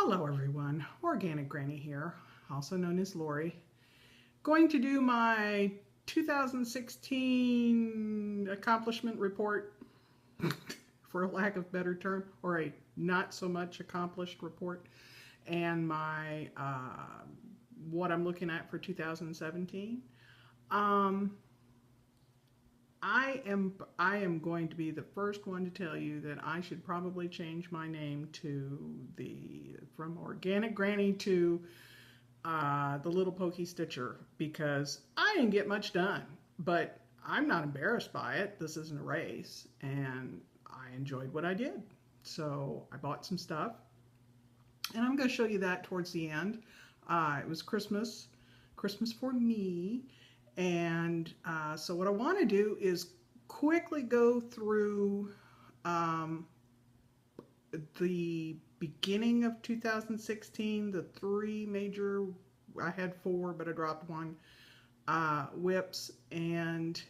Hello everyone, Organic Granny here, also known as Lori. Going to do my 2016 accomplishment report, for a lack of a better term, or a not so much accomplished report, and my what I'm looking at for 2017. I am going to be the first one to tell you that I should probably change my name from Organic Granny to the Little Pokey Stitcher, because I didn't get much done, but I'm not embarrassed by it. This isn't a race, and I enjoyed what I did. So I bought some stuff, and I'm going to show you that towards the end. It was Christmas for me. And so what I want to do is quickly go through the beginning of 2016, the three major, I had four, but I dropped one, whips, and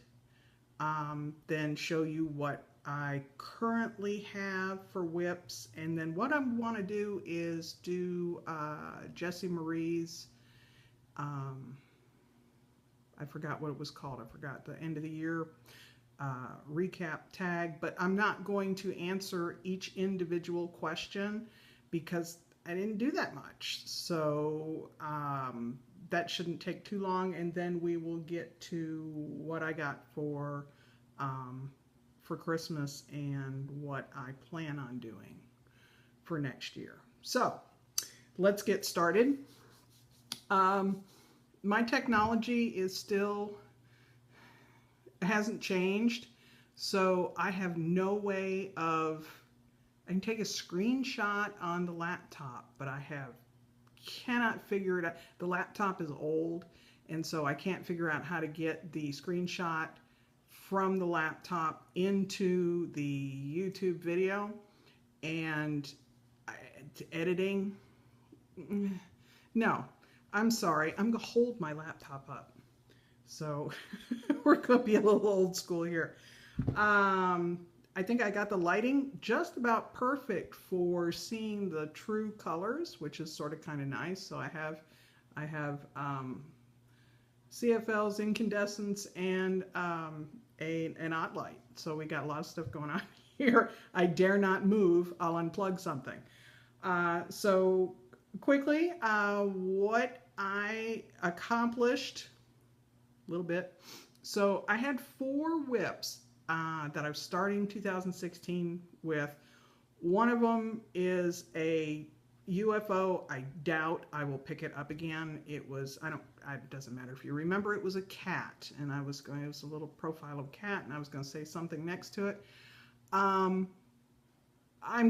then show you what I currently have for whips. And then what I want to do is do Jessie Marie's, I forgot what it was called. I forgot the end of the year recap tag, but I'm not going to answer each individual question because I didn't do that much. So that shouldn't take too long, and then we will get to what I got for Christmas and what I plan on doing for next year. So let's get started. My technology hasn't changed, so I have no way of, I can take a screenshot on the laptop, but cannot figure it out. The laptop is old, and so I can't figure out how to get the screenshot from the laptop into the YouTube video, and editing, no. I'm sorry, I'm going to hold my laptop up. So we're going to be a little old school here. I think I got the lighting just about perfect for seeing the true colors, which is sort of kind of nice. So I have CFLs, incandescents, and an odd light. So we got a lot of stuff going on here. I dare not move. I'll unplug something. So quickly, what I accomplished a little bit. So I had four whips that I was starting 2016 with. One of them is a UFO. I doubt I will pick it up again. It doesn't matter if you remember, it was a cat, and it was a little profile of a cat, and I was going to say something next to it. I'm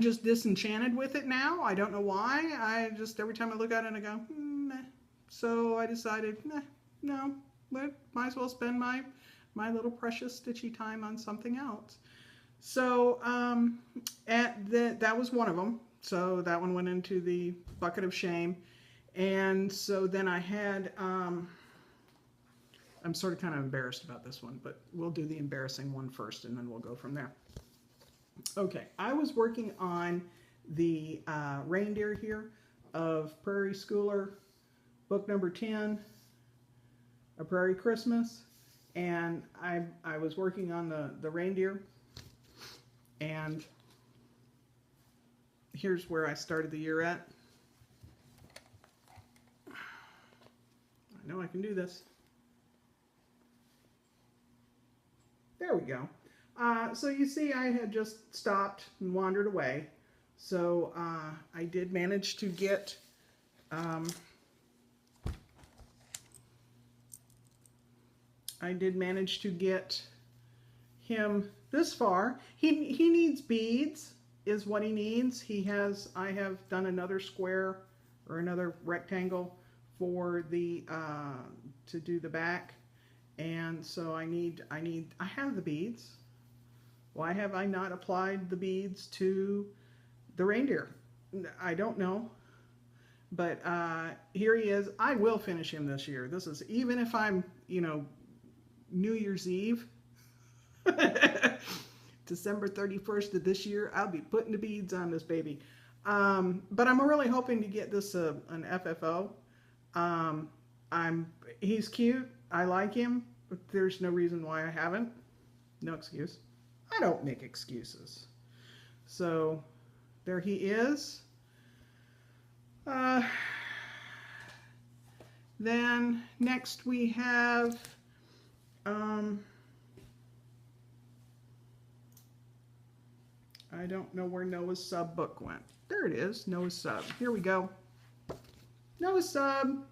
just disenchanted with it now. I don't know why. Every time I look at it, I go, meh. So I decided, no, might as well spend my little precious stitchy time on something else. So that was one of them. So that one went into the bucket of shame. And so then I had, I'm sort of kind of embarrassed about this one, but we'll do the embarrassing one first, and then we'll go from there. Okay, I was working on the reindeer here of Prairie Schooler, book number 10, A Prairie Christmas, and I was working on the reindeer, and here's where I started the year at. I know I can do this. There we go. So you see, I had just stopped and wandered away. So I did manage to get him this far. He needs beads, is what he needs. I have done another square or another rectangle for to do the back, and so I have the beads. Why have I not applied the beads to the reindeer? I don't know. But here he is. I will finish him this year. This is, even if I'm, New Year's Eve, December 31st of this year, I'll be putting the beads on this baby. But I'm really hoping to get this an FFO. He's cute. I like him, but there's no reason why I haven't. No excuse. I don't make excuses. So there he is. Then next we have I don't know where Noah's Sub book went. There it is, Noah's Sub. Here we go. Noah's Sub.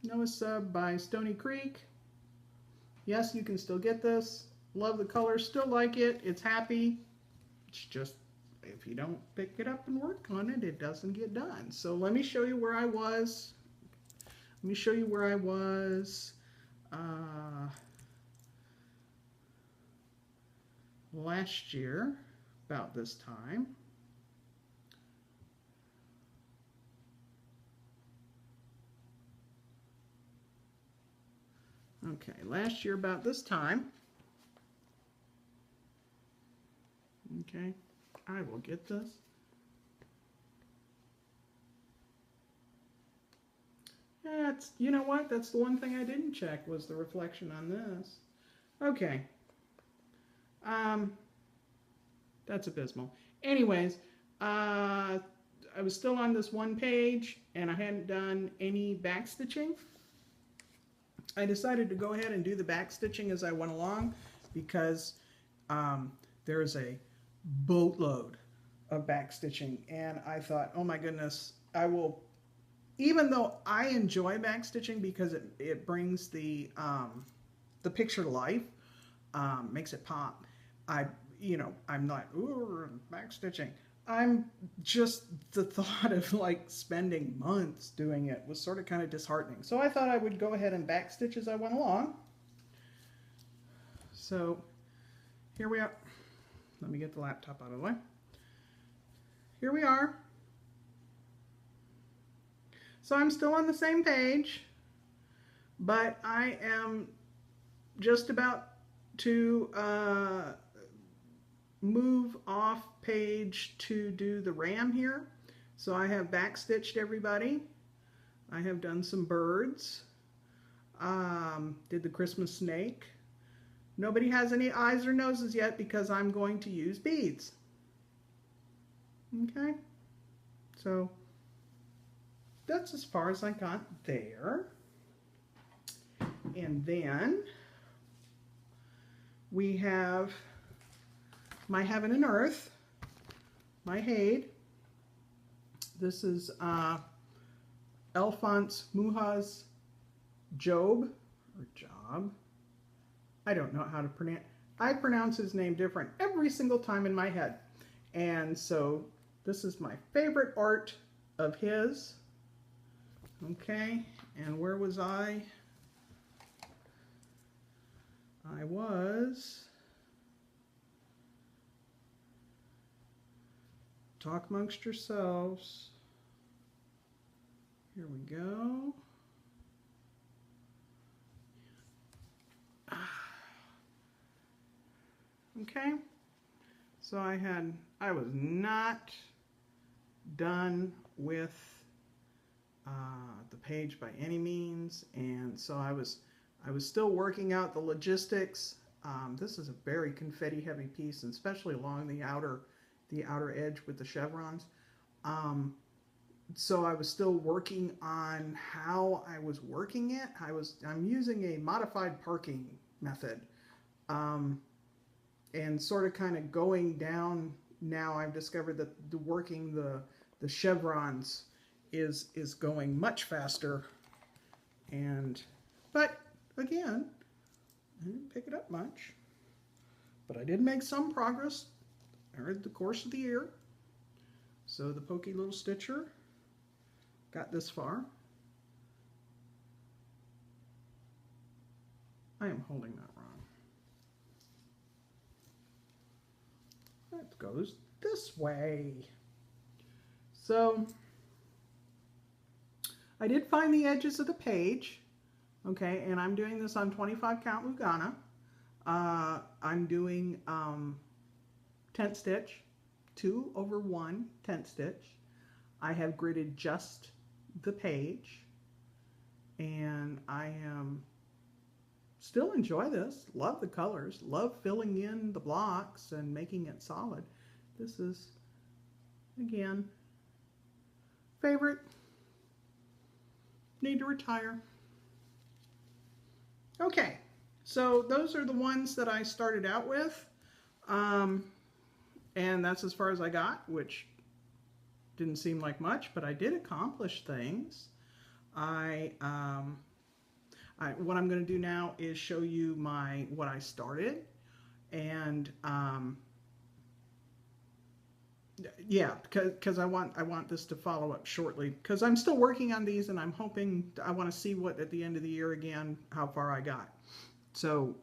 Noah's Sub by Stony Creek. Yes, you can still get this. Love the color, still like it. It's happy. It's just, if you don't pick it up and work on it, it doesn't get done. So let me show you where I was. Let me show you where I was last year, about this time. Okay, last year about this time. Okay, I will get this. That's, you know what? That's the one thing I didn't check was the reflection on this. Okay. That's abysmal. Anyways, I was still on this one page and I hadn't done any back stitching. I decided to go ahead and do the back stitching as I went along because there's a boatload of back stitching, and I thought, oh my goodness, I will, even though I enjoy back stitching because it brings the picture to life, makes it pop. I'm not, ooh, back stitching. I'm just, the thought of like spending months doing it was sort of kind of disheartening. So I thought I would go ahead and back stitch as I went along. So here we are. Let me get the laptop out of the way. Here we are. So I'm still on the same page, but I am just about to move off page to do the ram here. So I have back stitched everybody. I have done some birds. Did the Christmas snake. Nobody has any eyes or noses yet because I'm going to use beads. Okay, so that's as far as I got there. And then we have my Heaven and Earth, my Haid. This is Alphonse Muha's Job, or Job. I don't know how to pronounce. I pronounce his name different every single time in my head. And so this is my favorite art of his. Okay, and where was I? I was talk amongst yourselves. Here we go. Okay, so I was not done with the page by any means, and so I was still working out the logistics. This is a very confetti heavy piece, and especially along the outer edge with the chevrons. So I was still working on how I was working it. I'm using a modified parking method. And sort of kind of going down now, I've discovered that working the chevrons is going much faster. But again, I didn't pick it up much. But I did make some progress over the course of the year. So the Pokey little stitcher got this far. I am holding that wrong. It goes this way. So I did find the edges of the page. Okay, and I'm doing this on 25 count Lugana. I'm doing tent stitch, 2/1 tent stitch. I have gridded just the page, and I still enjoy this. Love the colors, love filling in the blocks and making it solid. This is, again, favorite. Need to retire. Okay, so those are the ones that I started out with, and that's as far as I got, which didn't seem like much, but I did accomplish things. What I'm going to do now is show you what I started, and yeah, because I want this to follow up shortly, because I'm still working on these, and I'm hoping I want to see what at the end of the year again how far I got. So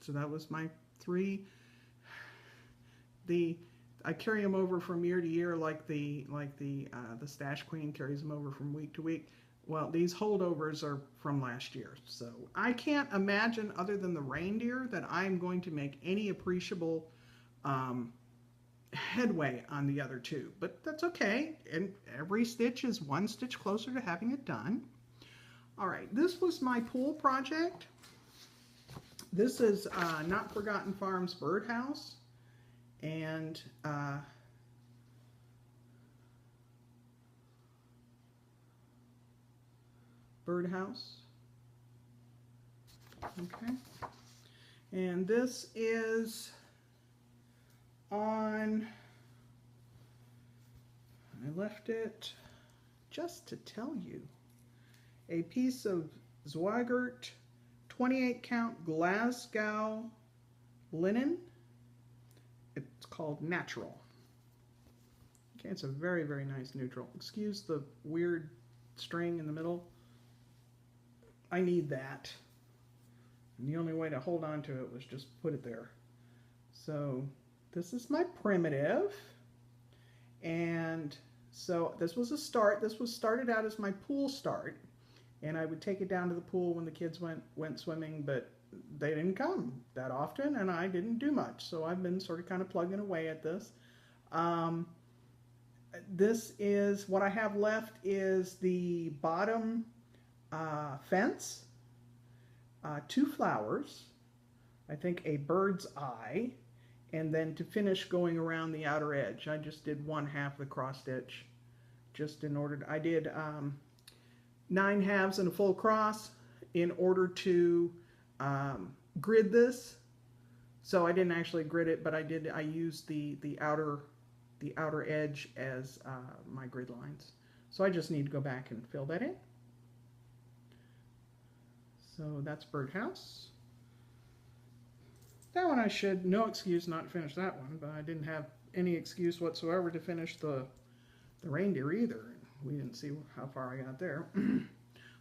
so that was my 3. I carry them over from year to year, like the Stash Queen carries them over from week to week. Well, these holdovers are from last year, so I can't imagine, other than the reindeer, that I'm going to make any appreciable headway on the other 2, but that's okay, and every stitch is 1 stitch closer to having it done. All right, this was my pool project. This is Not Forgotten Farms Birdhouse, and birdhouse. Okay, and this is on, I left it just to tell you, a piece of Zweigert 28 count Glasgow linen. It's called Natural. Okay, it's a very, very nice neutral. Excuse the weird string in the middle. I need that. And the only way to hold on to it was just put it there. So this is my primitive. And so this was a start. This was started out as my pool start. And I would take it down to the pool when the kids went swimming, but they didn't come that often, and I didn't do much. So I've been sort of kind of plugging away at this. This is, what I have left is the bottom fence, 2 flowers, I think a bird's eye, and then to finish going around the outer edge, I just did 1/2 the cross stitch, just in order to, I did 9 halves and a full cross in order to grid this. So I didn't actually grid it, but I used the outer edge as my grid lines. So I just need to go back and fill that in. So that's Birdhouse. That one I should, no excuse not to finish that one, but I didn't have any excuse whatsoever to finish the reindeer either. We didn't see how far I got there.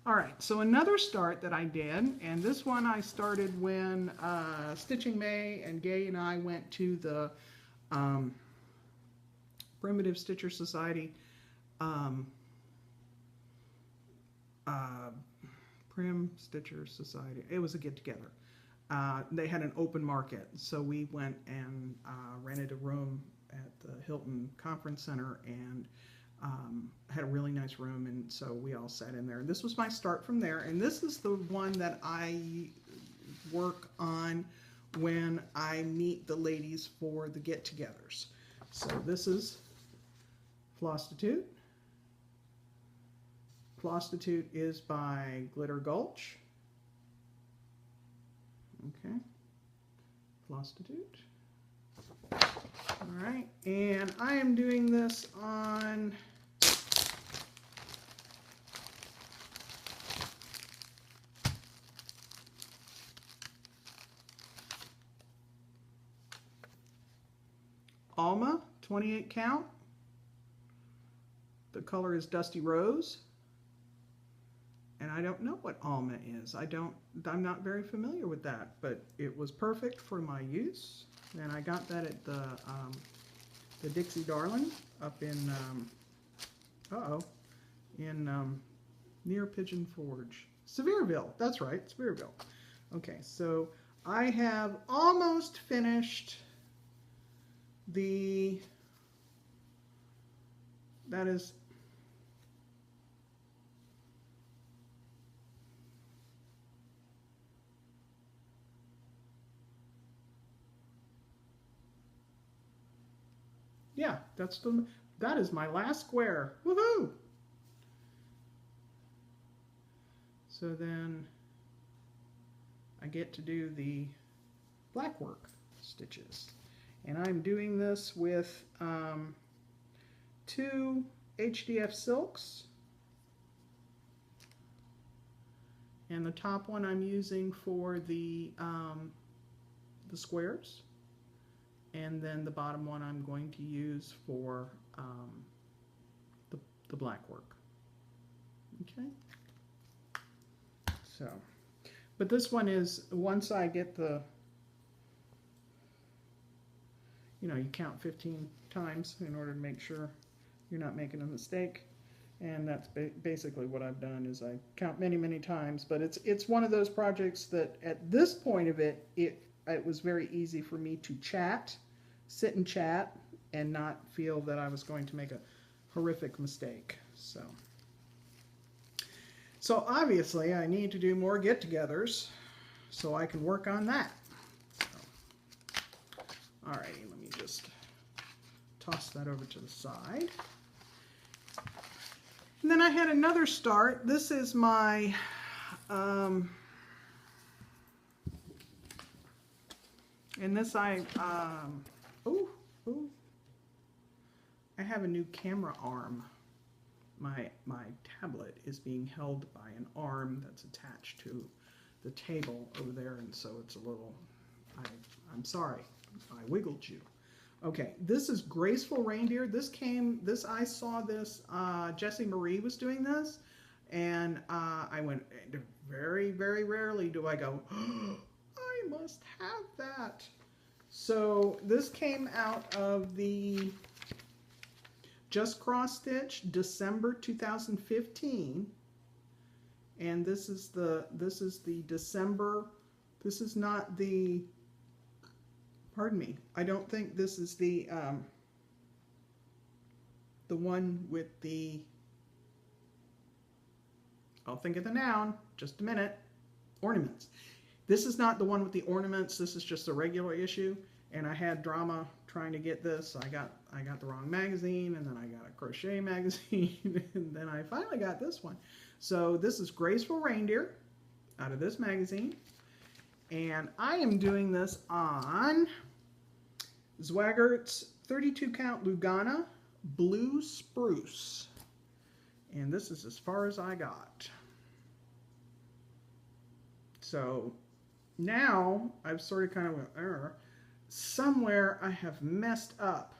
All right, so another start that I did, and this one I started when Stitching May and Gay and I went to the Primitive Stitcher Society Prim Stitcher Society. It was a get-together. They had an open market, so we went and rented a room at the Hilton Conference Center and had a really nice room, and so we all sat in there. And this was my start from there, and this is the one that I work on when I meet the ladies for the get-togethers. So this is Flostitute. Flostitute is by Glitter Gulch. Okay, Flostitute. All right, and I am doing this on Alma 28 count. The color is Dusty Rose. And I don't know what Alma is. I'm not very familiar with that, but it was perfect for my use. And I got that at the Dixie Darling up in, near Pigeon Forge. Sevierville, that's right, Sevierville. Okay, so I have almost finished the that is, yeah, that is my last square. Woohoo! So then I get to do the black work stitches. And I'm doing this with 2 HDF silks. And the top one I'm using for the squares. And then the bottom one I'm going to use for the black work. Okay. So, but this one is, once I get the, you know, you count 15 times in order to make sure you're not making a mistake. And that's basically what I've done, is I count many, many times. But it's one of those projects that at this point of it, it was very easy for me to sit and chat, and not feel that I was going to make a horrific mistake. So obviously I need to do more get-togethers so I can work on that. So, alrighty, let me just toss that over to the side. And then I had another start. This is my and this I have a new camera arm. My tablet is being held by an arm that's attached to the table over there, and so it's a little, I'm sorry, I wiggled you. Okay, this is Graceful Reindeer. I saw this, Jessie Marie was doing this, and I went, very, very rarely do I go, oh, I must have that. So this came out of the Just Cross Stitch, December 2015, and this is the December. This is not the, pardon me, I don't think this is the one with the, I'll think of the noun, just a minute, ornaments. This is not the one with the ornaments. This is just a regular issue, and I had drama trying to get this. I got the wrong magazine, and then I got a crochet magazine, and then I finally got this one. So this is Graceful Reindeer out of this magazine, and I am doing this on Zwaggert's 32 count Lugana Blue Spruce, and this is as far as I got. So now I've sort of kind of went, somewhere I have messed up.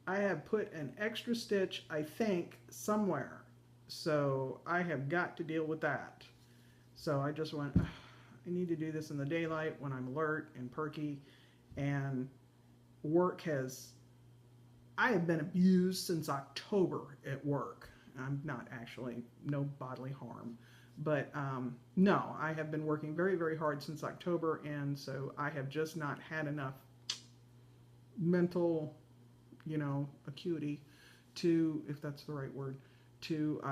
I have put an extra stitch, I think, somewhere. So I have got to deal with that. So I just went, I need to do this in the daylight when I'm alert and perky, and I have been abused since October at work. I'm not actually, no bodily harm. But no, I have been working very, very hard since October, and so I have just not had enough mental, acuity to, if that's the right word, to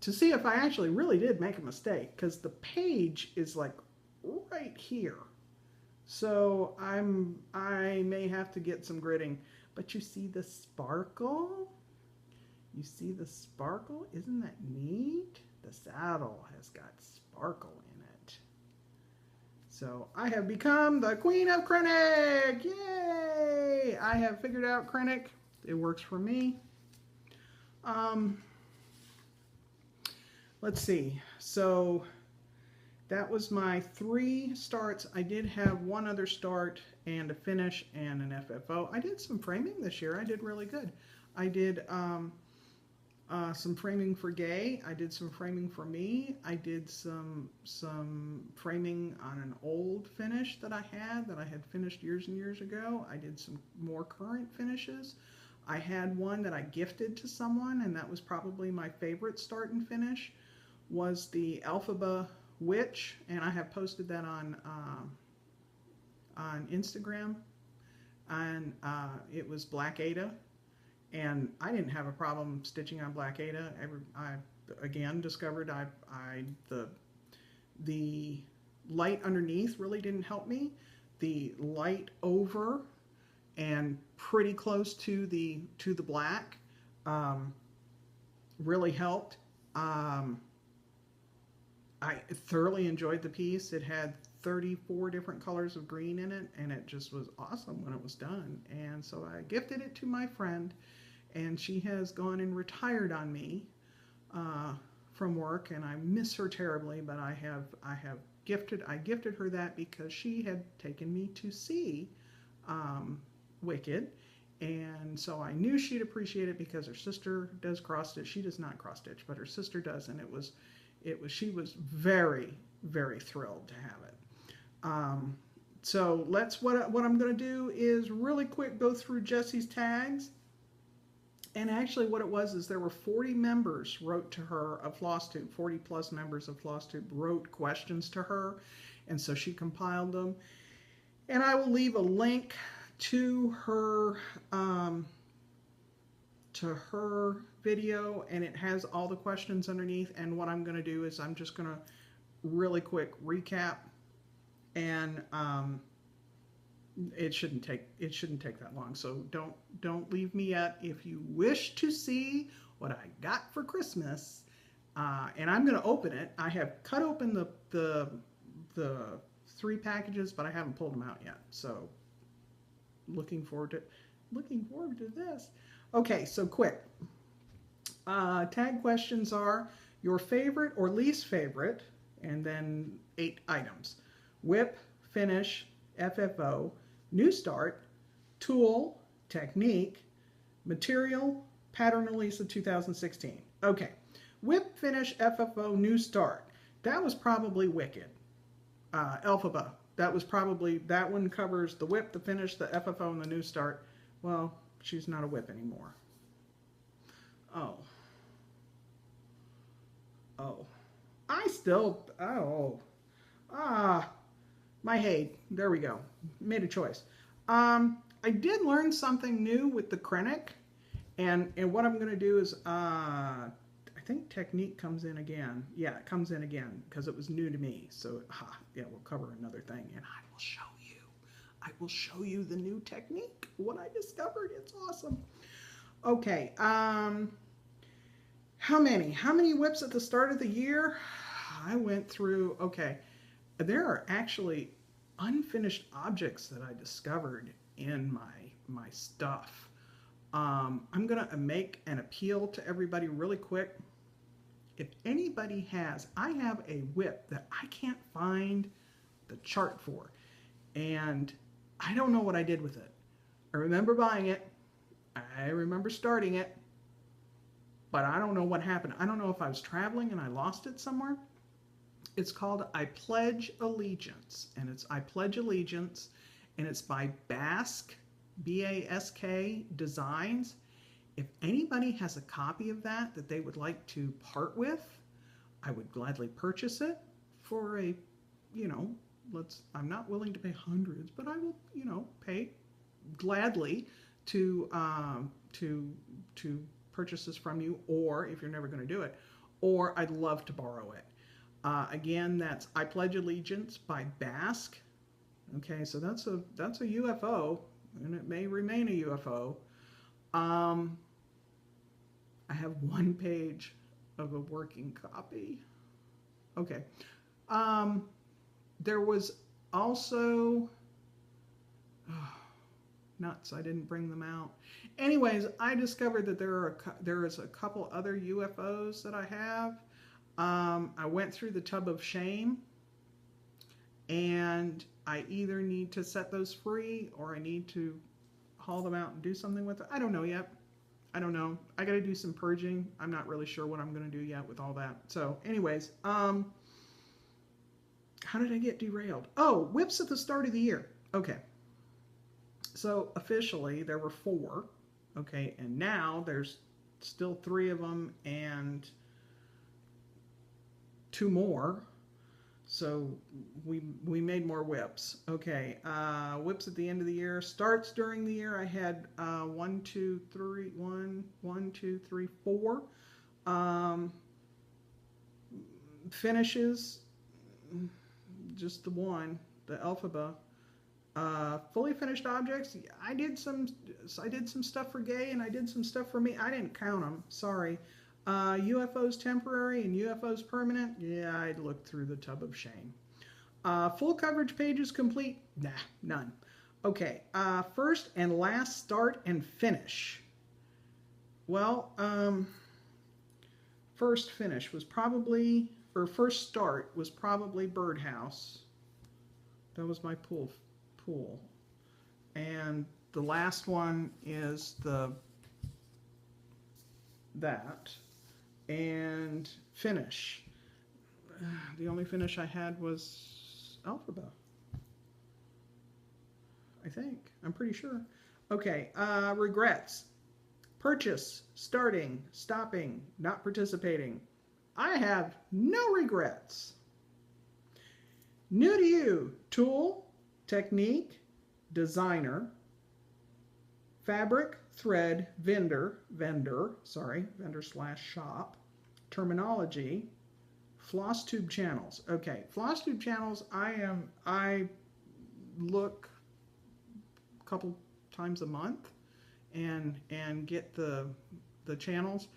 see if I actually really did make a mistake, because the page is like right here. So I may have to get some gridding. But you see the sparkle? You see the sparkle? Isn't that neat? The saddle has got sparkle in it. So I have become the Queen of Kreinik! Yay! I have figured out Kreinik. It works for me. Let's see. So that was my 3 starts. I did have one other start and a finish and an FFO. I did some framing this year. I did really good. I did some framing for Gay. I did some framing for me. I did some framing on an old finish that I had finished years and years ago. I did some more current finishes. I had one that I gifted to someone, and that was probably my favorite start and finish, was the Alphaba Witch, and I have posted that on Instagram, and it was Black Ada. And I didn't have a problem stitching on Black Ada. I again discovered the light underneath really didn't help me. The light over and pretty close to the black really helped. I thoroughly enjoyed the piece. It had 34 different colors of green in it, and it just was awesome when it was done. And so I gifted it to my friend, and she has gone and retired on me from work, and I miss her terribly. But I gifted her that because she had taken me to see Wicked, and so I knew she'd appreciate it because her sister does cross stitch. She does not cross stitch, but her sister does, and she was very, very thrilled to have it. So what I'm going to do is really quick go through Jessie's tags. And actually what it was is there were 40 members wrote to her of FlossTube, 40 plus members of FlossTube wrote questions to her, and so she compiled them. And I will leave a link to her video, and it has all the questions underneath. And what I'm going to do is I'm just going to really quick recap, and it shouldn't take that long. So don't leave me yet. If you wish to see what I got for Christmas, and I'm going to open it. I have cut open the 3 packages, but I haven't pulled them out yet. So looking forward to this. Okay, so quick. Tag questions are your favorite or least favorite, and then 8 items. Whip, finish, FFO, new start, tool, technique, material, pattern release of 2016. Okay, whip, finish, FFO, new start. That was probably Wicked. Elphaba. That one covers the whip, the finish, the FFO, and the new start. Well, she's not a whip anymore. Oh. My hate. There we go. Made a choice. I did learn something new with the Kreinik, and what I'm going to do is, I think technique comes in again. Yeah, it comes in again because it was new to me. So, yeah, we'll cover another thing, and I will show you. I will show you the new technique, what I discovered. It's awesome. Okay, how many whips at the start of the year? I went through, okay, there are actually unfinished objects that I discovered in my stuff. I'm gonna make an appeal to everybody really quick. If anybody I have a whip that I can't find the chart for, and I don't know what I did with it. I remember buying it, I remember starting it, but I don't know what happened. I don't know if I was traveling and I lost it somewhere. It's called I Pledge Allegiance, and it's I Pledge Allegiance, and it's by Bask, B-A-S-K Designs. If anybody has a copy of that they would like to part with, I would gladly purchase it for a, I'm not willing to pay hundreds, but I will, pay gladly to purchase this from you, or if you're never going to do it, or I'd love to borrow it. Again, that's I Pledge Allegiance by Bask. Okay, so that's a UFO, and it may remain a UFO. I have 1 page of a working copy. Okay. There was also nuts. I didn't bring them out. Anyways, I discovered that there is a couple other UFOs that I have. I went through the tub of shame, and I either need to set those free or I need to haul them out and do something with it. I don't know yet. I don't know. I got to do some purging. I'm not really sure what I'm going to do yet with all that. So anyways, how did I get derailed? Oh, whips at the start of the year. Okay. So officially there were 4. Okay. And now there's still 3 of them and 2 more. So we made more whips. Okay, whips at the end of the year. Starts during the year, I had 4. Finishes, just the one, the alphabet. Fully finished objects. I did some stuff for gay, and I did some stuff for me. I didn't count them. Sorry. UFOs temporary and UFOs permanent. Yeah, I'd look through the tub of shame. Full coverage pages complete. Nah, none. Okay. First and last start and finish. Well, first finish was probably, or first start was probably Birdhouse. That was my pool. And the last one is that. And finish. The only finish I had was Alphabet. I think. I'm pretty sure. Okay. Regrets. Purchase, starting, stopping, not participating. I have no regrets. New to you. Tool, technique, designer, fabric, thread, vendor / shop, terminology, floss tube channels. Okay, floss tube channels, I look a couple times a month and get the channels.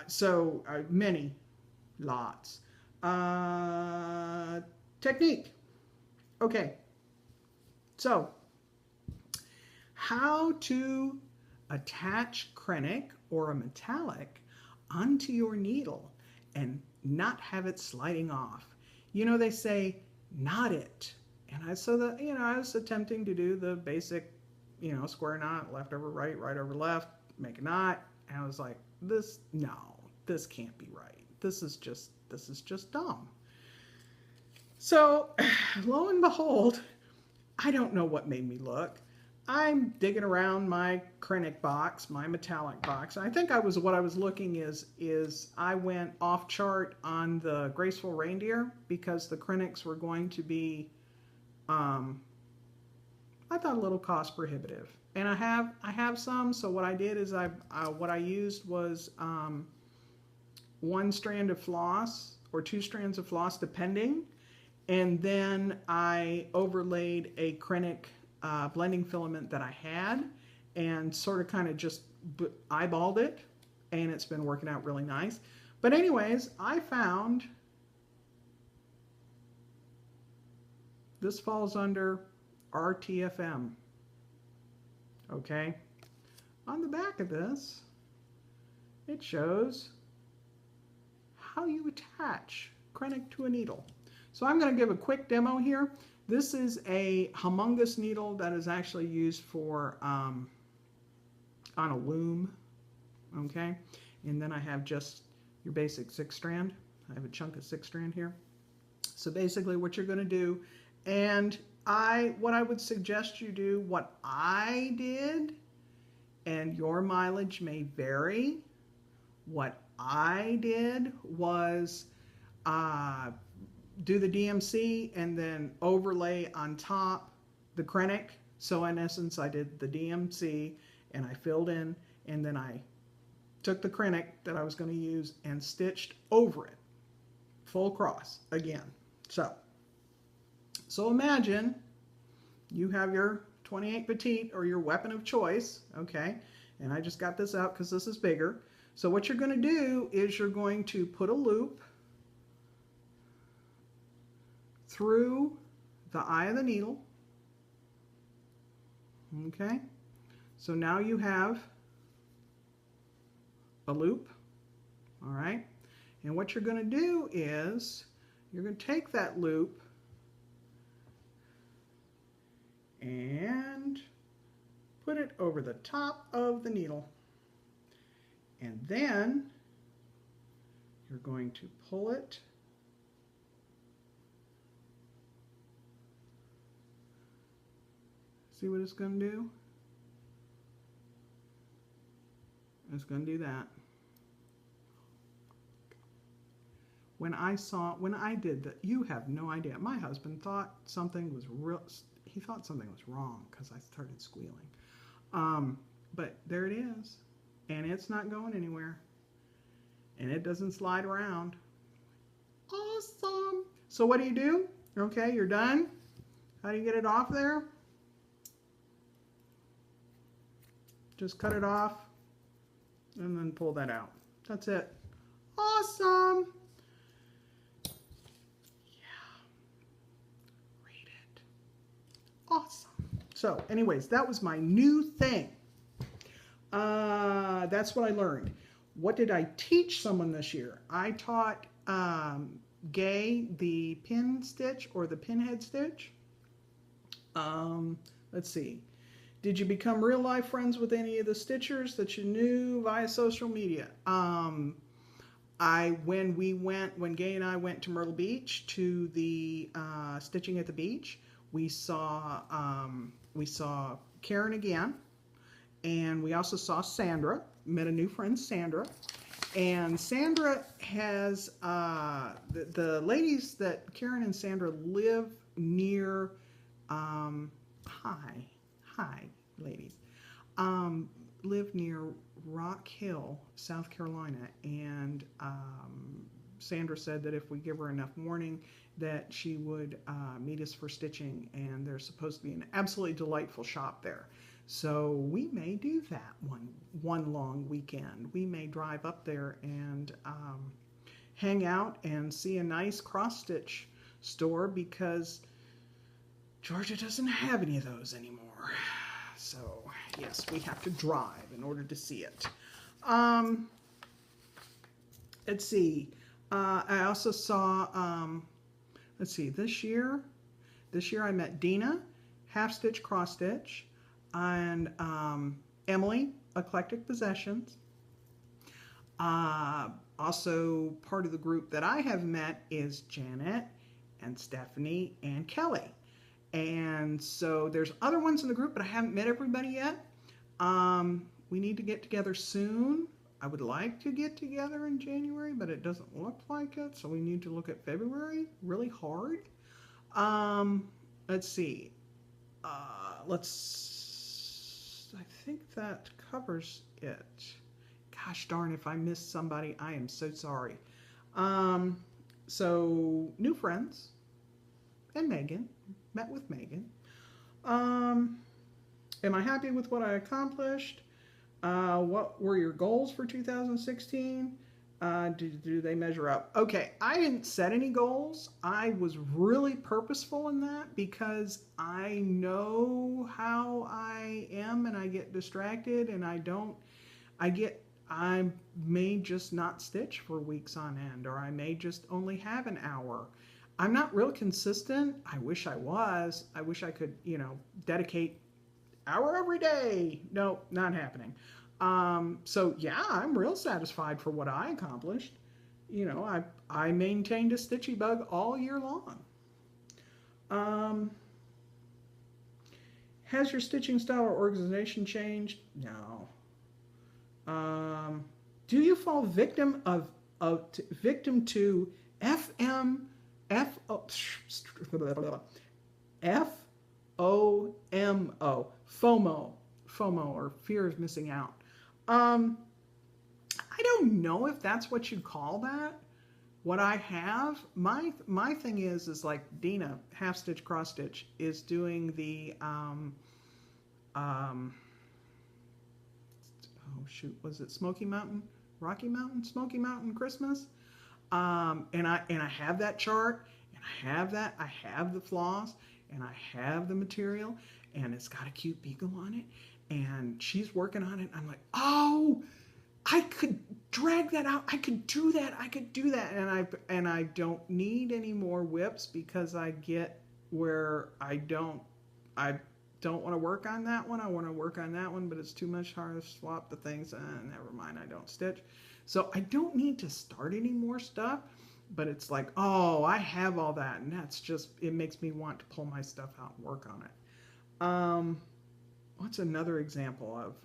So many, lots. Technique. Okay, so how to attach Kreinik or a metallic onto your needle and not have it sliding off. You know, they say knot it, and I was attempting to do the basic, square knot, left over right, right over left, make a knot, and I was like, this can't be right. This is just dumb. So, lo and behold, I don't know what made me look. I'm digging around my Kreinik box, my metallic box. I think what I was looking is I went off chart on the Graceful Reindeer because the Kreiniks were going to be, I thought, a little cost prohibitive. And I have some, so what I did is what I used was one strand of floss or 2 strands of floss, depending. And then I overlaid a Kreinik blending filament that I had and sort of kind of just eyeballed it, and it's been working out really nice. But anyways, I found this falls under RTFM. Okay. On the back of this, it shows how you attach Kreinik to a needle. So I'm going to give a quick demo here. This is a humongous needle that is actually used for on a loom, okay? And then I have just your basic 6-strand. I have a chunk of 6-strand here. So basically what you're going to do, and what I would suggest you do, what I did, and your mileage may vary, what I did was do the DMC and then overlay on top the Kreinik. So in essence, I did the DMC and I filled in, and then I took the Kreinik that I was going to use and stitched over it, full cross again. So imagine you have your 28 petite or your weapon of choice, okay? And I just got this out because this is bigger. So what you're going to do is you're going to put a loop through the eye of the needle. Okay, so now you have a loop. All right, and what you're going to do is you're going to take that loop and put it over the top of the needle, and then you're going to pull it See what it's going to do? It's going to do that. when I did that. You have no idea. My husband thought something was he thought something was wrong because I started squealing. But there it is. And it's not going anywhere. And it doesn't slide around. Awesome. So what do? Okay, you're done. How do you get it off there? Just cut it off and then pull that out. That's it. Awesome. Yeah. Read it. Awesome. So anyways, that was my new thing. That's what I learned. What did I teach someone this year? I taught Gay the pin stitch or the pinhead stitch. Let's see. Did you become real life friends with any of the stitchers that you knew via social media? When Gay and I went to Myrtle Beach to the Stitching at the Beach, we saw Karen again, and we also saw Sandra. Met a new friend, Sandra. And Sandra has, the ladies that Karen and Sandra live near, hi ladies, live near Rock Hill, South Carolina. And Sandra said that if we give her enough warning that she would meet us for stitching, and there's supposed to be an absolutely delightful shop there. So we may do that one long weekend. We may drive up there and hang out and see a nice cross-stitch store, because Georgia doesn't have any of those anymore. So yes, we have to drive in order to see it. Let's see. I also saw, let's see, this year I met Dina, half stitch, cross stitch, and Emily, Eclectic Possessions. Also part of the group that I have met is Janet and Stephanie and Kelly. And so there's other ones in the group, but I haven't met everybody yet. We need to get together soon. I would like to get together in January, but it doesn't look like it. So we need to look at February really hard. Let's see. I think that covers it. Gosh darn, if I missed somebody, I am so sorry. So new friends and Megan. Met with Megan. Am I happy with what I accomplished? What were your goals for 2016? Do they measure up? Okay, I didn't set any goals. I was really purposeful in that because I know how I am, and I get distracted, and I may just not stitch for weeks on end, or I may just only have an hour. I'm not real consistent. I wish I was. I wish I could, dedicate hour every day. No, not happening. So yeah, I'm real satisfied for what I accomplished. I maintained a stitchy bug all year long. Has your stitching style or organization changed? No. Do you fall victim to FOMO, or fear of missing out? I don't know if that's what you'd call that. What I have, my thing is like Dina, half stitch, cross stitch, is doing the oh shoot, was it Smoky Mountain, Rocky Mountain, Smoky Mountain Christmas? And I have that chart, and I have the floss, and I have the material, and it's got a cute beagle on it, and she's working on it. I'm like, oh, I could drag that out. I could do that. And I don't need any more whips, because I get where I don't want to work on that one. I want to work on that one, but it's too much hard to swap the things. Never mind, I don't stitch. So I don't need to start any more stuff, but it's like, oh, I have all that, and that's just, it makes me want to pull my stuff out and work on it. What's another example of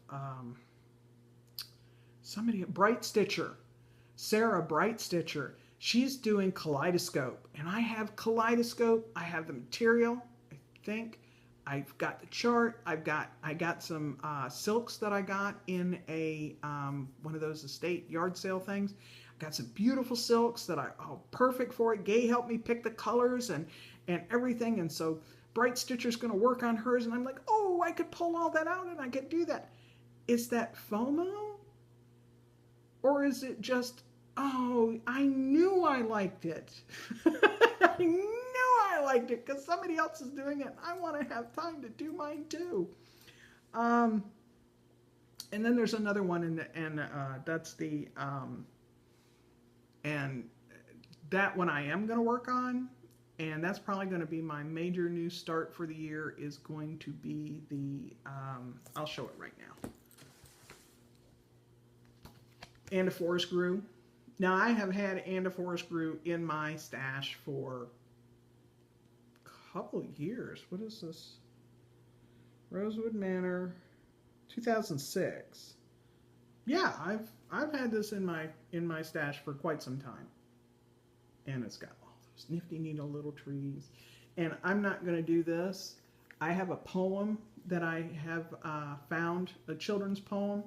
somebody, Bright Stitcher, Sarah Bright Stitcher. She's doing kaleidoscope, and I have kaleidoscope. I have the material, I think. I've got the chart. I got some silks that I got in a one of those estate yard sale things. I got some beautiful silks that are perfect for it. Gay helped me pick the colors and everything, and so Bright Stitcher's going to work on hers, and I'm like, oh, I could pull all that out and I could do that. Is that FOMO? Or is it just, oh, I knew I liked it. I knew I liked it because somebody else is doing it. I want to have time to do mine too. And then there's another one, and that's the, and that one I am going to work on. And that's probably going to be my major new start for the year, is going to be the, I'll show it right now. And a forest grew. Now, I have had and a forest grew in my stash for a couple of years. What is this? Rosewood Manor, 2006. Yeah, I've had this in my stash for quite some time. And it's got all those nifty needle little trees. And I'm not going to do this. I have a poem that I have found, a children's poem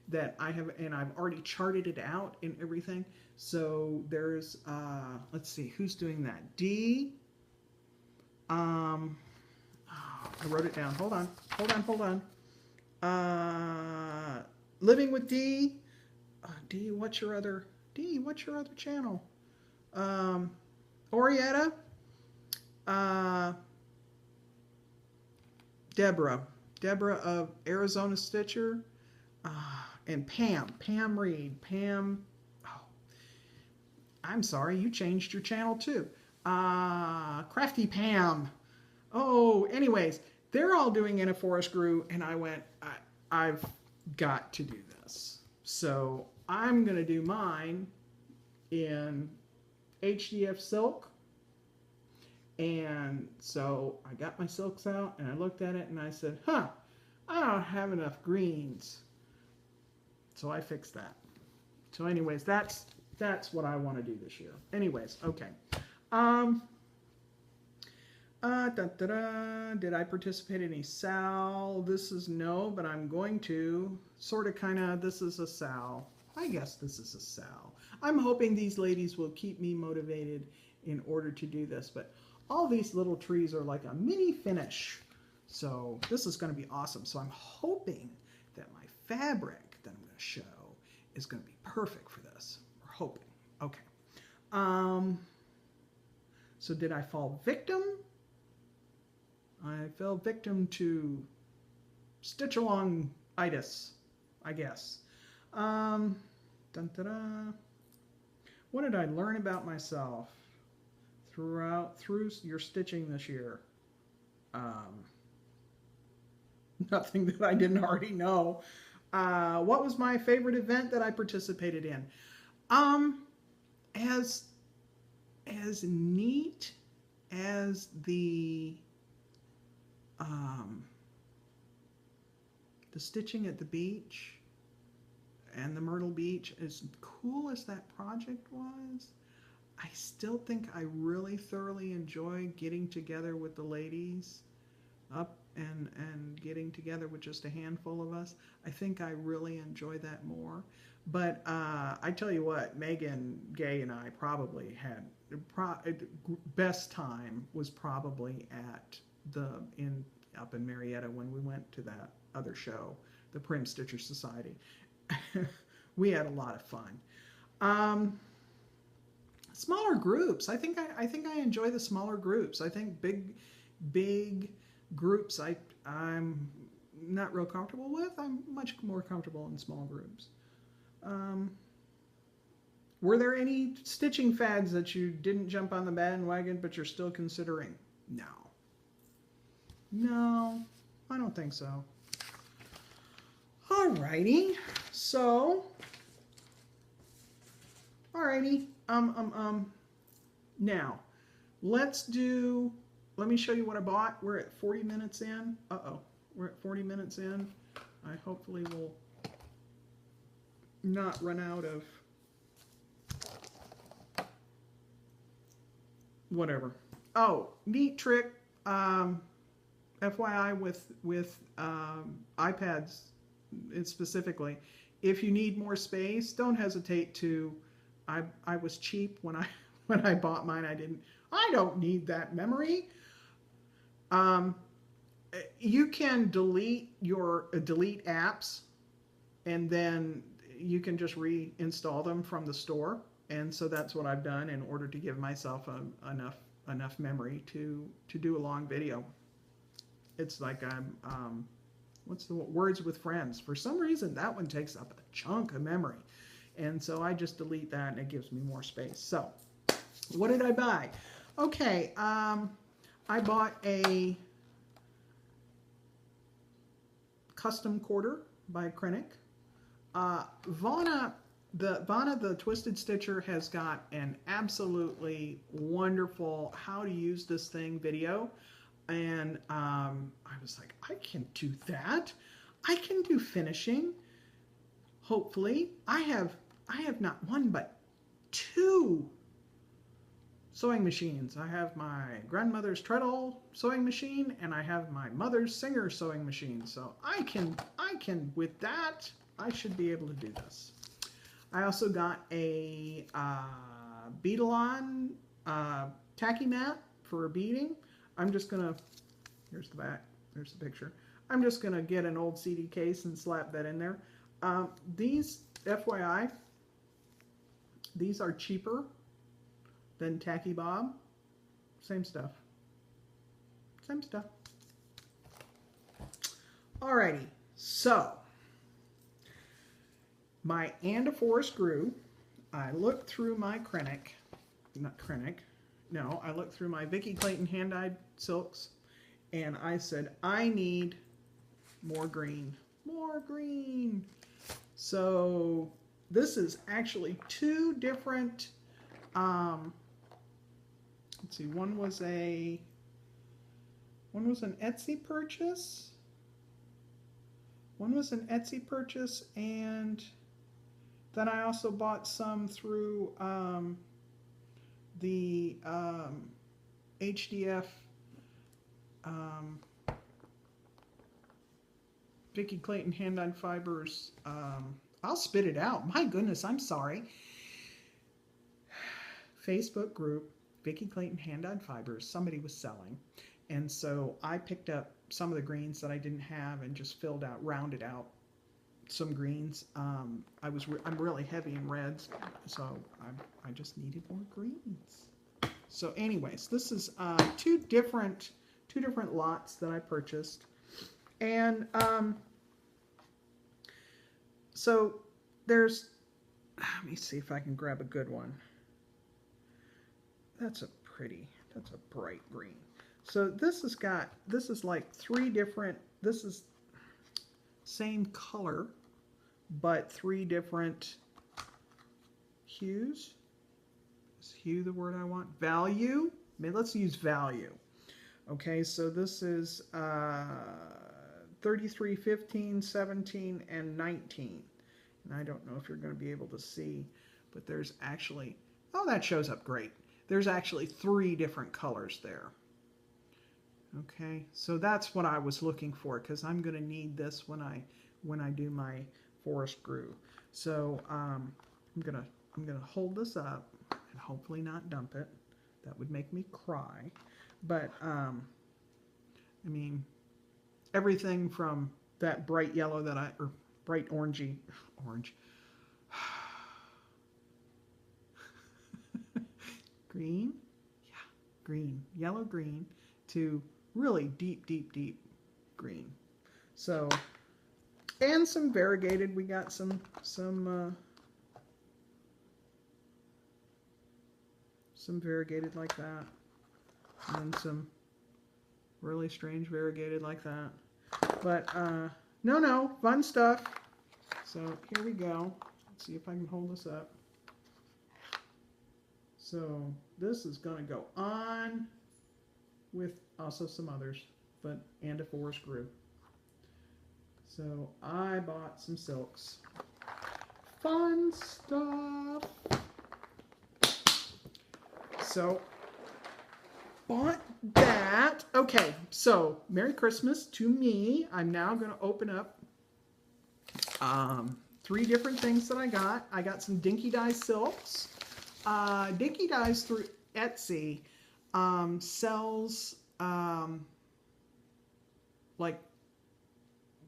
that I have, and I've already charted it out and everything. So there's, let's see, who's doing that? Dee. I wrote it down. Hold on. Living with Dee. Dee, what's your other channel? Orietta. Deborah of Arizona Stitcher. And Pam Reed. I'm sorry, you changed your channel too. Crafty Pam. Oh, anyways, they're all doing In a Forest Grew, and I went, I've got to do this. So I'm going to do mine in HDF silk. And so I got my silks out, and I looked at it, and I said, I don't have enough greens. So I fixed that. So anyways, that's what I want to do this year. Anyways, okay. Did I participate in any Sal? This is no, but I'm going to. Sort of, kind of, this is a Sal. I guess this is a Sal. I'm hoping these ladies will keep me motivated in order to do this. But all these little trees are like a mini finish. So this is going to be awesome. So I'm hoping that my fabric that I'm going to show is going to be perfect for this. We're hoping. Okay. So did I fall victim? I fell victim to stitch-along-itis, I guess. What did I learn about myself through your stitching this year? Nothing that I didn't already know. What was my favorite event that I participated in? As neat as the stitching at the beach and the Myrtle Beach, as cool as that project was, I still think I really thoroughly enjoy getting together with the ladies up and getting together with just a handful of us. I think I really enjoy that more. But I tell you what, Megan, Gay, and I probably had best time was probably at up in Marietta when we went to that other show, the Prim Stitcher Society. We had a lot of fun. Smaller groups. I think I enjoy the smaller groups. I think big groups I'm not real comfortable with. I'm much more comfortable in small groups. Were there any stitching fads that you didn't jump on the bandwagon but you're still considering? No, I don't think so. Alrighty, so now let me show you what I bought. We're at 40 minutes in. We're at 40 minutes in. I hopefully will not run out of whatever. Oh, neat trick. FYI with iPads specifically, if you need more space, don't hesitate to. I was cheap when I bought mine. I don't need that memory. You can delete apps, and then you can just reinstall them from the store. And so that's what I've done in order to give myself enough memory to do a long video. It's like I'm what's the Words with Friends. For some reason, that one takes up a chunk of memory, and so I just delete that, and it gives me more space. So, what did I buy? Okay, I bought a custom quarter by Kreinik. Vana the Twisted Stitcher has got an absolutely wonderful how to use this thing video, and I was like, I can do that. I can do finishing. Hopefully, I have not one but two sewing machines. I have my grandmother's treadle sewing machine, and I have my mother's Singer sewing machine. So I can with that, I should be able to do this. I also got a bead-along tacky mat for beading. I'm just gonna, here's the back, there's the picture. I'm just gonna get an old CD case and slap that in there. These, FYI, these are cheaper than Tacky Bob. Same stuff. Same stuff. Alrighty, so my And a Forest Grew. I looked through my Kreinik, I looked through my Vicki Clayton hand-dyed silks, and I said, I need more green. More green. So this is actually two different, let's see, one was an Etsy purchase. One was an Etsy purchase, and then I also bought some through the HDF Vicki Clayton hand-dyed fibers. I'll spit it out. My goodness, I'm sorry. Facebook group, Vicki Clayton hand-dyed fibers. Somebody was selling, and so I picked up some of the greens that I didn't have and just rounded out some greens. I'm really heavy in reds, so I just needed more greens. So anyways, this is two different lots that I purchased, and so there's, let me see if I can grab a good one. That's a bright green. So this is like three different, this is same color, but three different hues. Is hue the word I want? Value? Let's use value. Okay, so this is 33, 15, 17, and 19. And I don't know if you're going to be able to see, but there's actually, oh, that shows up great. There's actually three different colors there. Okay, so that's what I was looking for, because I'm going to need this when I do my forest grew. So I'm gonna hold this up and hopefully not dump it. That would make me cry. But I mean, everything from that bright yellow or bright orange, green, yeah, green, yellow green, to really deep green. So, and some variegated. We got some variegated like that, and then some really strange variegated like that. But no, fun stuff. So here we go. Let's see if I can hold this up. So this is going to go on with also some others, but And a Forest Grew. So I bought some silks. Fun stuff. So bought that. Okay, so Merry Christmas to me. I'm now going to open up 3 different things that I got. I got some Dinky Dye silks. Dinky Dyes through Etsy sells like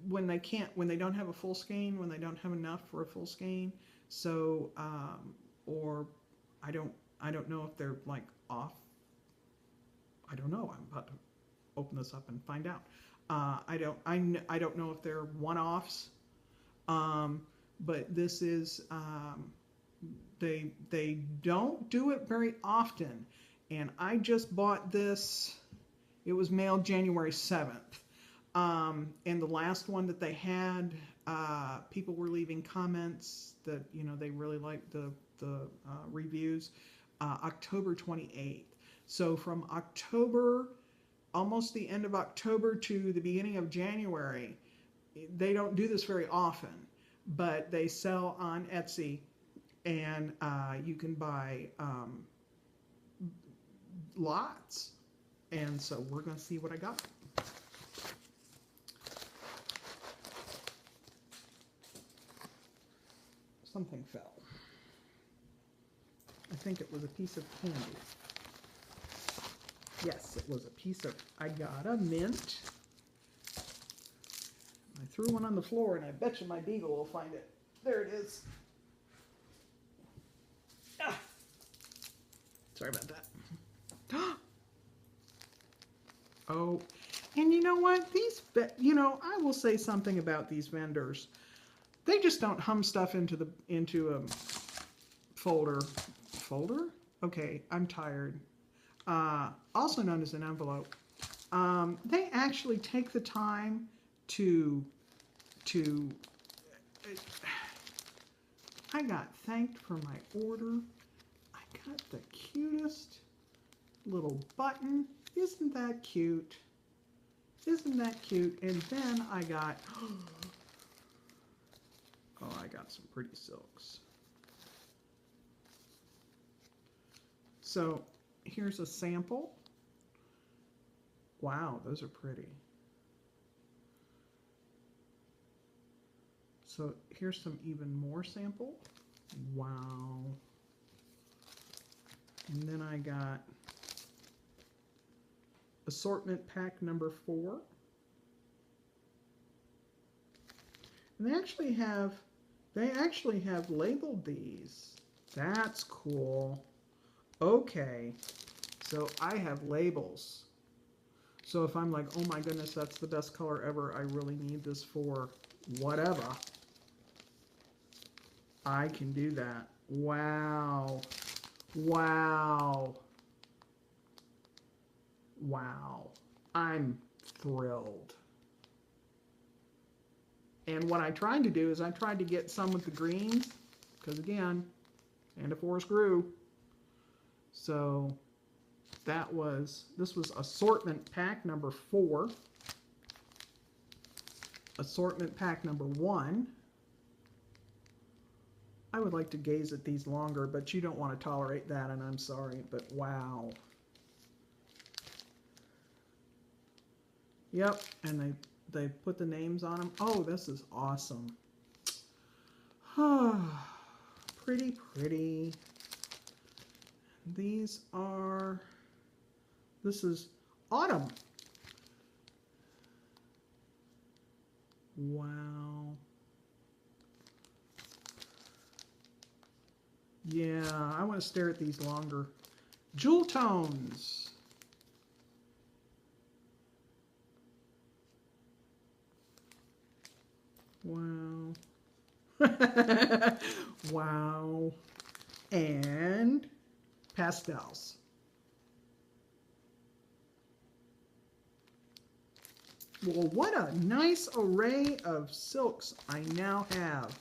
when they don't have a full skein, when they don't have enough for a full skein. So or I don't know if they're like off. I don't know. I'm about to open this up and find out. I don't know if they're one-offs. But this is they don't do it very often, and I just bought this. It was mailed January 7th, and the last one that they had, people were leaving comments that they really liked the reviews. October 28th. So from October, almost the end of October to the beginning of January, they don't do this very often, but they sell on Etsy, and you can buy lots. And so we're going to see what I got. Something fell. I think it was a piece of candy. Yes, it was a piece of, I got a mint. I threw one on the floor, and I bet you my beagle will find it. There it is. Ah. Sorry about that. Oh, and you know what? I will say something about these vendors. They just don't hum stuff into a folder. Folder? Okay, I'm tired. Also known as an envelope. They actually take the time to I got thanked for my order. I got the cutest little button. Isn't that cute? Isn't that cute? And then I got I got some pretty silks. So here's a sample. Wow, those are pretty. So here's some even more sample. Wow. And then I got assortment pack number 4. And they actually have labeled these. That's cool. Okay. So I have labels. So if I'm like, oh my goodness, that's the best color ever, I really need this for whatever, I can do that. Wow. Wow. Wow. I'm thrilled. And what I tried to do is I tried to get some with the greens, because again, and a forest grew. So this was assortment pack number 4. Assortment pack number 1. I would like to gaze at these longer, but you don't want to tolerate that, and I'm sorry, but wow. Yep, and they put the names on them. Oh, this is awesome. Pretty, pretty. This is autumn. Wow. Yeah, I want to stare at these longer. Jewel tones. Wow. Wow. And pastels. Well, what a nice array of silks I now have.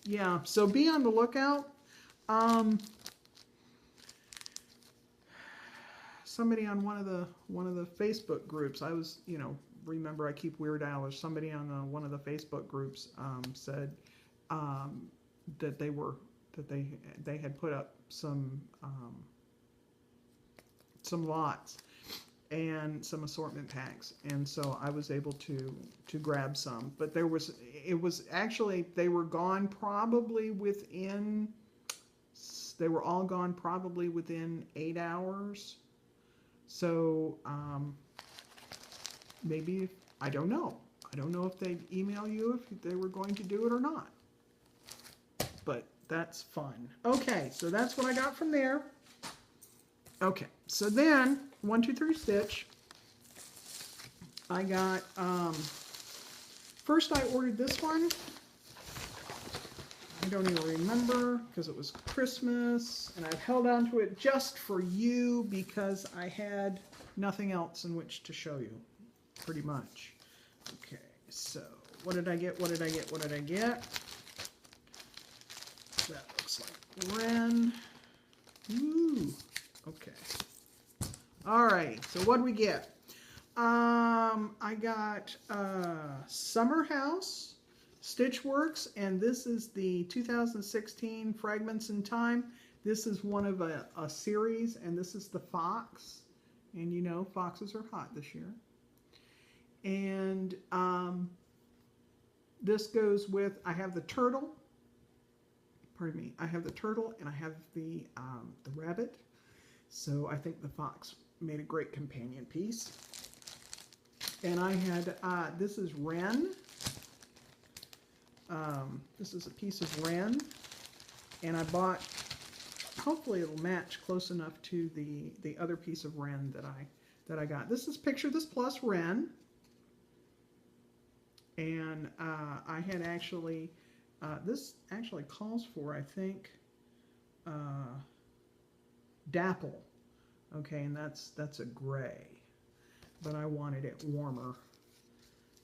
Yeah, so be on the lookout. Somebody on one of the Facebook groups, I was, remember I keep Weird Al, or somebody on one of the Facebook groups said that they had put up some some lots and some assortment packs, and so I was able to grab some. But it was actually, they were gone probably within, they were all gone probably within 8 hours. So maybe, I don't know. I don't know if they'd email you if they were going to do it or not. But that's fun. Okay, so that's what I got from there. Okay, so then 1, 2, 3 stitch. I got, first I ordered this one. I don't even remember because it was Christmas, and I've held on to it just for you because I had nothing else in which to show you, pretty much. Okay, so what did I get? What did I get? What did I get? That looks like Wren. Ooh, okay. All right, so what did we get? I got Summer House Stitchworks, and this is the 2016 Fragments in Time. This is one of a series, and this is the fox. And you know, foxes are hot this year. And this goes with, I have the turtle. Pardon me. I have the turtle, and I have the rabbit. So I think the fox made a great companion piece. And I had, this is Wren. This is a piece of Wren. And I bought, hopefully it'll match close enough to the other piece of Wren that I got. This is Picture This Plus Wren. And I had actually, this actually calls for, I think, dapple. Okay, and that's a gray, but I wanted it warmer.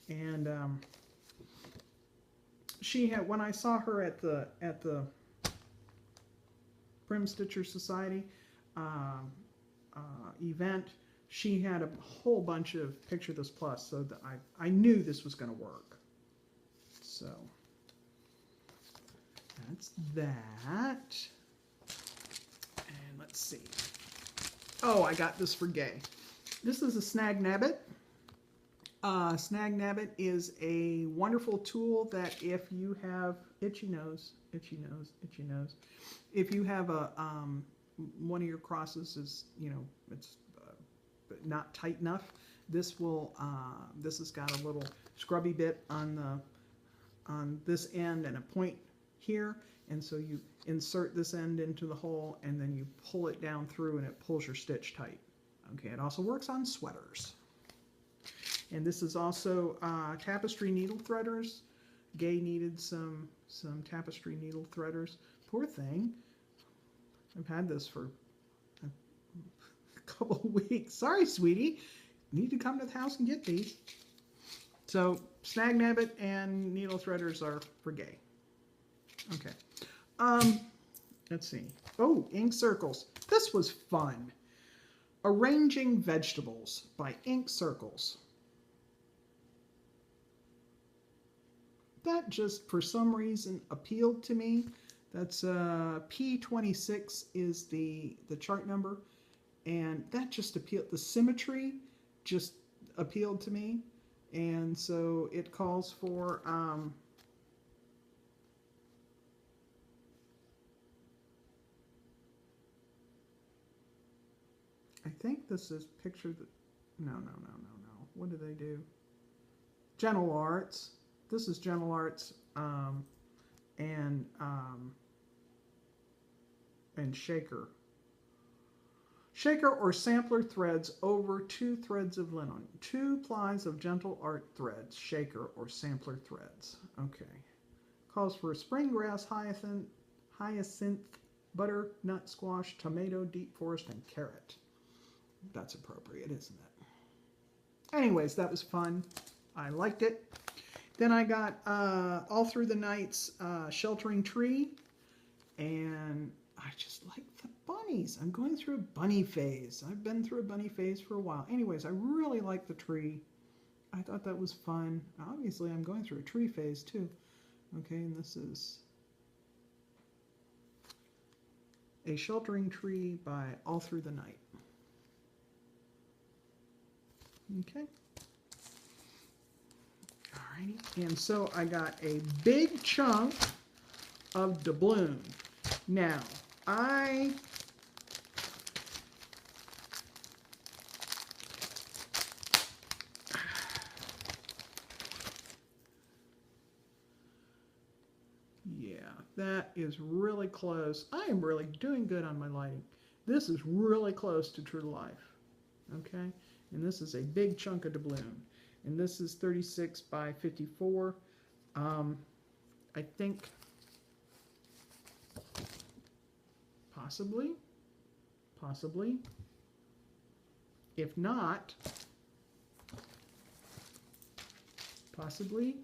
And she had, when I saw her at the Prim Stitcher Society event, she had a whole bunch of Picture This Plus, so that I knew this was going to work. So that's that. And let's see. Oh, I got this for Gay. This is a Snag Nabbit. Snag Nabbit is a wonderful tool that if you have itchy nose, itchy nose, itchy nose, if you have a one of your crosses is, you know, it's not tight enough, this will this has got a little scrubby bit on this end and a point here, and so you insert this end into the hole and then you pull it down through and it pulls your stitch tight. Okay, it also works on sweaters. And this is also tapestry needle threaders. Gay needed some tapestry needle threaders. Poor thing. I've had this for a couple of weeks. Sorry, sweetie. Need to come to the house and get these. So Snag Nabbit and needle threaders are for Gay. Okay. Let's see. Oh, ink circles. This was fun. Arranging Vegetables by Ink Circles. That just, for some reason, appealed to me. That's P26 is the chart number. And that just appealed. The symmetry just appealed to me. And so it calls for... I think this is picture that... No. What do they do? Gentle Arts. This is Gentle Arts and Shaker. Shaker or sampler threads over 2 threads of linen. 2 plies of Gentle Art threads. Shaker or sampler threads. Okay. Calls for spring grass, hyacinth, butternut squash, tomato, deep forest, and carrot. That's appropriate, isn't it? Anyways, that was fun. I liked it. Then I got All Through the Night's Sheltering Tree. And I just like the bunnies. I'm going through a bunny phase. I've been through a bunny phase for a while. Anyways, I really like the tree. I thought that was fun. Obviously, I'm going through a tree phase too. Okay, and this is A Sheltering Tree by All Through the Night. Okay. Alrighty. And so I got a big chunk of doubloon. Now, yeah, that is really close. I am really doing good on my lighting. This is really close to true to life. Okay? And this is a big chunk of doubloon. And this is 36 by 54. I think possibly. If not, possibly.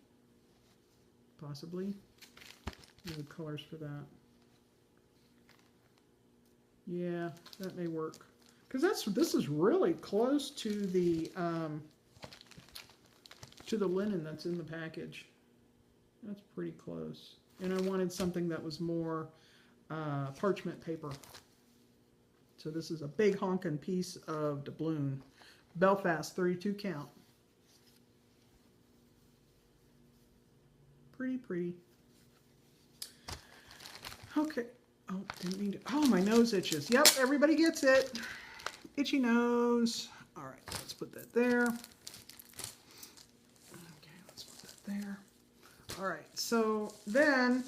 The colors for that. Yeah, that may work. Because this is really close to the linen that's in the package. That's pretty close. And I wanted something that was more parchment paper. So this is a big honkin' piece of doubloon. Belfast 32 count. Pretty. Okay. Oh, didn't mean to. Oh, my nose itches. Yep, everybody gets it. Itchy nose. All right, let's put that there. Okay, let's put that there. All right, so then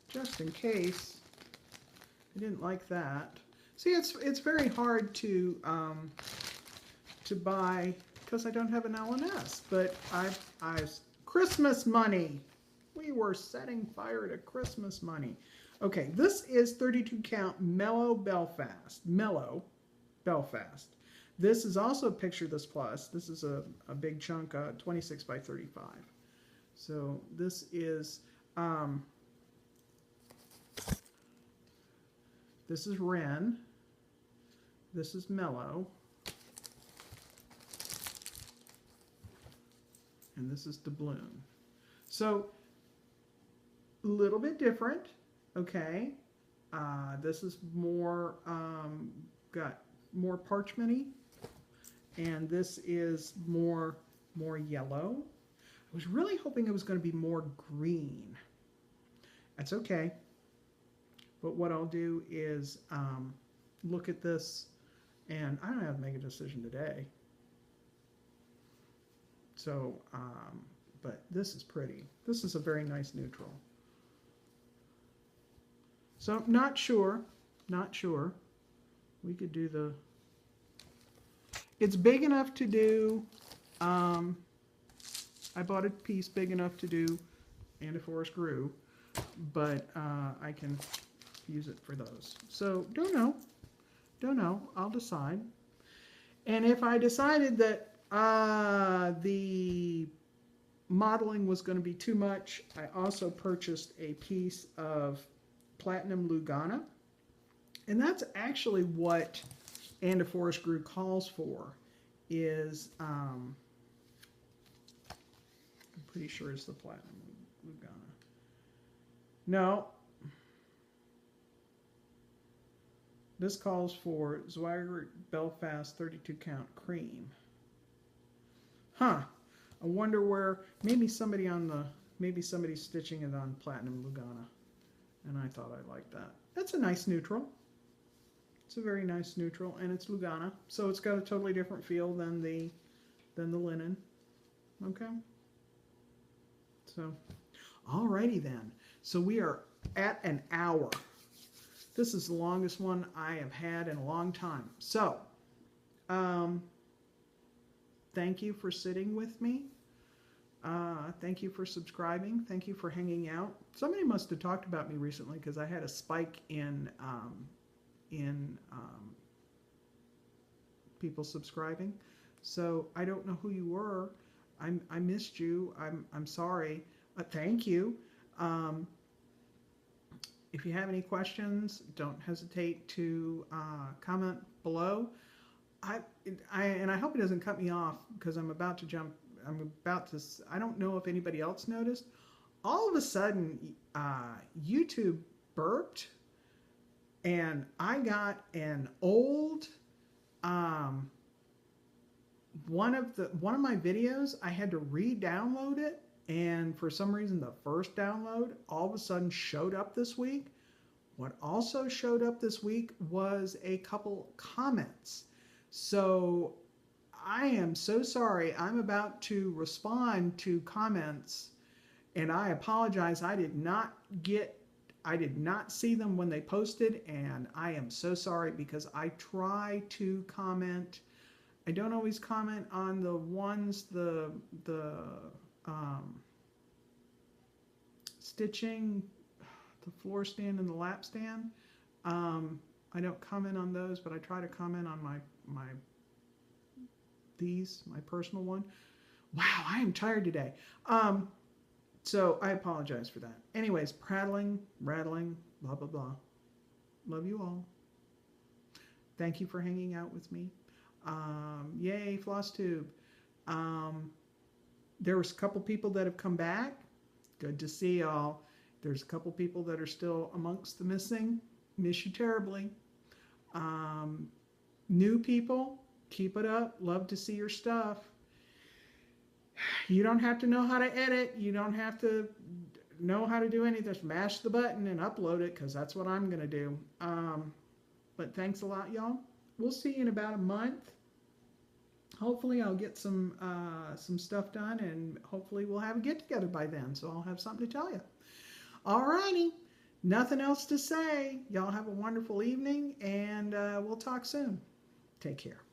just in case I didn't like that. See, it's very hard to buy because I don't have an LNS, but I Christmas money. We were setting fire to Christmas money. Okay, this is 32 count Mellow Belfast. This is also Picture This Plus. This is a big chunk, 26 by 35. So this is Wren. This is Mellow. And this is doubloon. So a little bit different, okay. This is more got more parchmenty, and this is more yellow. I was really hoping it was going to be more green. That's okay. But what I'll do is look at this, and I don't have to make a decision today. So, but this is pretty. This is a very nice neutral. So, not sure. We could do the... It's big enough to do... I bought a piece big enough to do and a forest grew, but I can use it for those. So, don't know. I'll decide. And if I decided that the modeling was going to be too much, I also purchased a piece of platinum Lugana, and that's actually what And a Forest Grew calls for, is I'm pretty sure it's the platinum Lugana. No, this calls for Zweigert Belfast 32 count cream. Huh. I wonder where, maybe somebody's stitching it on platinum Lugana. And I thought I liked that. That's a nice neutral. It's a very nice neutral, and it's Lugana, so it's got a totally different feel than the linen. Okay. So, alrighty then. So we are at an hour. This is the longest one I have had in a long time. So, thank you for sitting with me. Thank you for subscribing. Thank you for hanging out. Somebody must have talked about me recently because I had a spike in people subscribing. So I don't know who you were. I missed you. I'm sorry. Thank you. If you have any questions, don't hesitate to comment below. I hope it doesn't cut me off because I'm about to jump. I don't know if anybody else noticed. All of a sudden, YouTube burped And I got an old one of my videos. I had to re-download it, and for some reason the first download all of a sudden showed up this week. What also showed up this week was a couple comments. So I am so sorry. I'm about to respond to comments, and I apologize. I did not see them when they posted, and I am so sorry because I try to comment. I don't always comment on the ones, the stitching, the floor stand and the lap stand. I don't comment on those, but I try to comment on my personal one. Wow, I am tired today. So I apologize for that. Anyways, prattling, rattling, blah, blah, blah. Love you all. Thank you for hanging out with me. Yay, floss tube. There was a couple people that have come back. Good to see y'all. There's a couple people that are still amongst the missing. Miss you terribly. New people, keep it up. Love to see your stuff. You don't have to know how to edit. You don't have to know how to do anything. Just mash the button and upload it, because that's what I'm going to do. But thanks a lot, y'all. We'll see you in about a month. Hopefully I'll get some stuff done, and hopefully we'll have a get-together by then, so I'll have something to tell you. All righty. Nothing else to say. Y'all have a wonderful evening, and we'll talk soon. Take care.